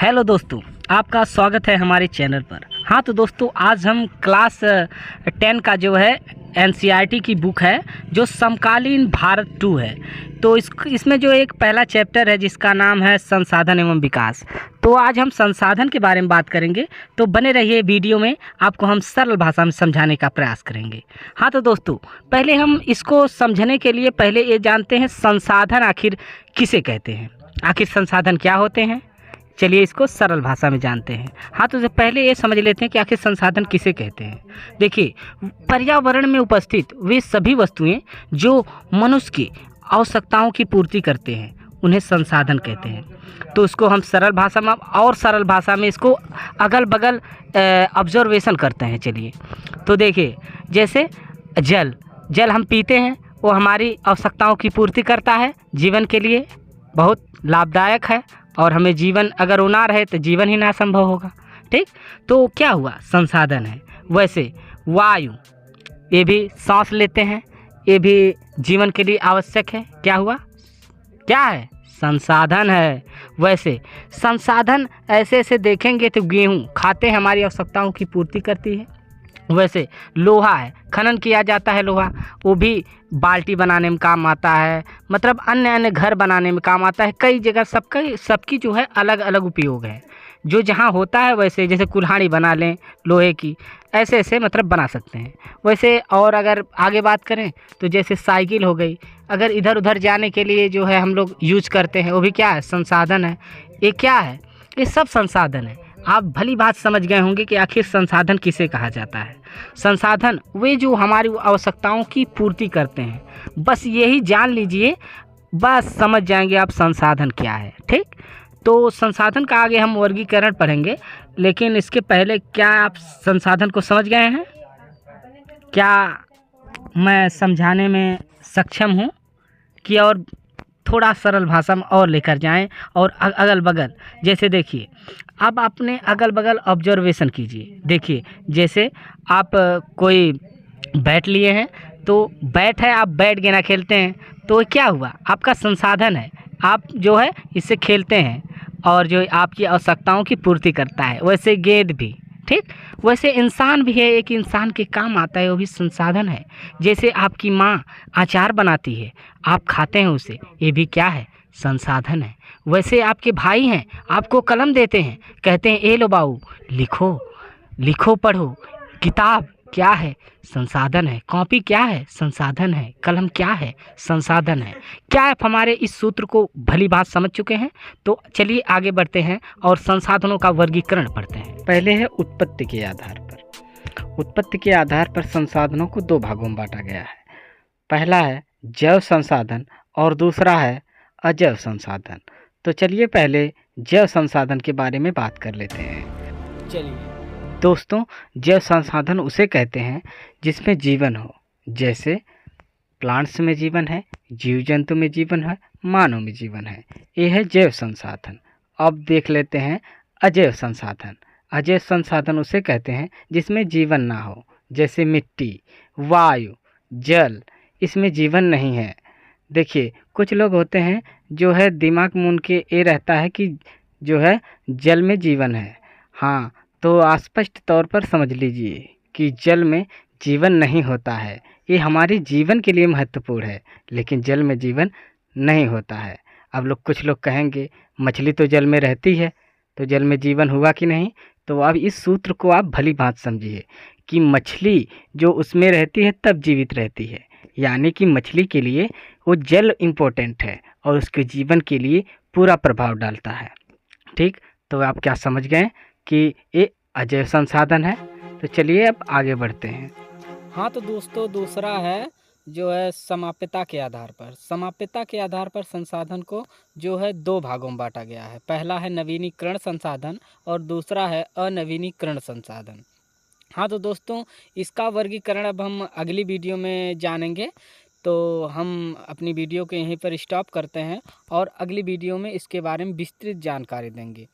Hello दोस्तों, आपका स्वागत है हमारे चैनल पर। हाँ तो दोस्तों, आज हम क्लास 10 का जो है एनसीईआरटी की बुक है जो समकालीन भारत 2 है। तो इसमें जो एक पहला चैप्टर है जिसका नाम है संसाधन एवं विकास। तो आज हम संसाधन के बारे में बात करेंगे, तो बने रहिए वीडियो में, आपको हम सरल भाषा में समझाने का प्रयास करेंगे। हाँ तो दोस्तों, पहले हम इसको समझने के लिए पहले ये जानते हैं संसाधन आखिर किसे कहते हैं, आखिर संसाधन क्या होते हैं। चलिए इसको सरल भाषा में जानते हैं। हाँ तो पहले ये समझ लेते हैं कि आखिर संसाधन किसे कहते हैं। देखिए, पर्यावरण में उपस्थित वे सभी वस्तुएं जो मनुष्य की आवश्यकताओं की पूर्ति करते हैं उन्हें संसाधन कहते हैं। तो उसको हम सरल भाषा में और सरल भाषा में इसको अगल बगल ऑब्जर्वेशन करते हैं। चलिए तो देखिए, जैसे जल हम पीते हैं, वो हमारी आवश्यकताओं की पूर्ति करता है, जीवन के लिए बहुत लाभदायक है, और हमें जीवन अगर वो ना रहे तो जीवन ही ना संभव होगा। ठीक, तो क्या हुआ, संसाधन है। वैसे वायु, ये भी सांस लेते हैं, ये भी जीवन के लिए आवश्यक है। क्या हुआ, क्या है, संसाधन है। वैसे संसाधन ऐसे ऐसे देखेंगे तो गेहूँ खाते हैं, हमारी आवश्यकताओं की पूर्ति करती है। वैसे लोहा है, खनन किया जाता है लोहा, वो भी बाल्टी बनाने में काम आता है, मतलब अन्य अन्य घर बनाने में काम आता है। कई जगह सबकी जो है अलग अलग उपयोग है। जो जहाँ होता है वैसे, जैसे कुल्हाड़ी बना लें लोहे की, ऐसे ऐसे मतलब बना सकते हैं। वैसे और अगर आगे बात करें तो जैसे साइकिल हो गई, अगर इधर उधर जाने के लिए जो है हम लोग यूज करते हैं, वो भी क्या है, संसाधन है। ये क्या है, ये सब संसाधन है। आप भली बात समझ गए होंगे कि आखिर संसाधन किसे कहा जाता है। संसाधन वे जो हमारी आवश्यकताओं की पूर्ति करते हैं, बस यही जान लीजिए, बस समझ जाएंगे आप संसाधन क्या है। ठीक, तो संसाधन का आगे हम वर्गीकरण पढ़ेंगे, लेकिन इसके पहले क्या आप संसाधन को समझ गए हैं? क्या मैं समझाने में सक्षम हूँ कि और थोड़ा सरल भाषा में और लेकर जाएं? और अगल बगल, जैसे देखिए, अब अपने अगल बगल ऑब्जर्वेशन कीजिए। देखिए, जैसे आप कोई बैट लिए हैं, तो बैट है, आप बैट गेना खेलते हैं, तो क्या हुआ, आपका संसाधन है, आप जो है इससे खेलते हैं और जो आपकी आवश्यकताओं की पूर्ति करता है। वैसे गेंद भी, ठीक, वैसे इंसान भी है, एक इंसान के काम आता है, वो भी संसाधन है। जैसे आपकी माँ अचार बनाती है, आप खाते हैं उसे, ये भी क्या है, संसाधन है। वैसे आपके भाई हैं, आपको कलम देते हैं, कहते हैं ए लो बाबू लिखो लिखो पढ़ो, किताब क्या है, संसाधन है। कॉपी क्या है, संसाधन है। कलम क्या है, संसाधन है। क्या आप हमारे इस सूत्र को भली बात समझ चुके हैं? तो चलिए आगे बढ़ते हैं और संसाधनों का वर्गीकरण पढ़ते हैं। पहले है उत्पत्ति के आधार पर। उत्पत्ति के आधार पर संसाधनों को दो भागों में बांटा गया है। पहला है जैव संसाधन और दूसरा है अजैव संसाधन। तो चलिए पहले जैव संसाधन के बारे में बात कर लेते हैं। चलिए दोस्तों, जैव संसाधन उसे कहते हैं जिसमें जीवन हो, जैसे प्लांट्स में जीवन है, जीव जंतु में जीवन है, मानव में जीवन है। ये है जैव संसाधन। अब देख लेते हैं अजैव संसाधन। अजैव संसाधन उसे कहते हैं जिसमें जीवन ना हो, जैसे मिट्टी, वायु, जल, इसमें जीवन नहीं है। देखिए, कुछ लोग होते हैं जो है दिमाग में उनके ये रहता है कि जो है जल में जीवन है। हाँ, तो स्पष्ट तौर पर समझ लीजिए कि जल में जीवन नहीं होता है। ये हमारे जीवन के लिए महत्वपूर्ण है, लेकिन जल में जीवन नहीं होता है। अब कुछ लोग कहेंगे मछली तो जल में रहती है, तो जल में जीवन हुआ कि नहीं? तो अब इस सूत्र को आप भली बात समझिए कि मछली जो उसमें रहती है तब जीवित रहती है, यानी कि मछली के लिए वो जल इम्पोर्टेंट है और उसके जीवन के लिए पूरा प्रभाव डालता है। ठीक, तो आप क्या समझ गए कि ये अजैव संसाधन है? तो चलिए अब आगे बढ़ते हैं। हाँ तो दोस्तों, दूसरा है जो है समाप्यता के आधार पर। समाप्यता के आधार पर संसाधन को जो है दो भागों में बांटा गया है। पहला है नवीनीकरण संसाधन और दूसरा है अनवीनीकरण संसाधन। हाँ तो दोस्तों, इसका वर्गीकरण अब हम अगली वीडियो में जानेंगे। तो हम अपनी वीडियो को यहीं पर स्टॉप करते हैं और अगली वीडियो में इसके बारे में विस्तृत जानकारी देंगे।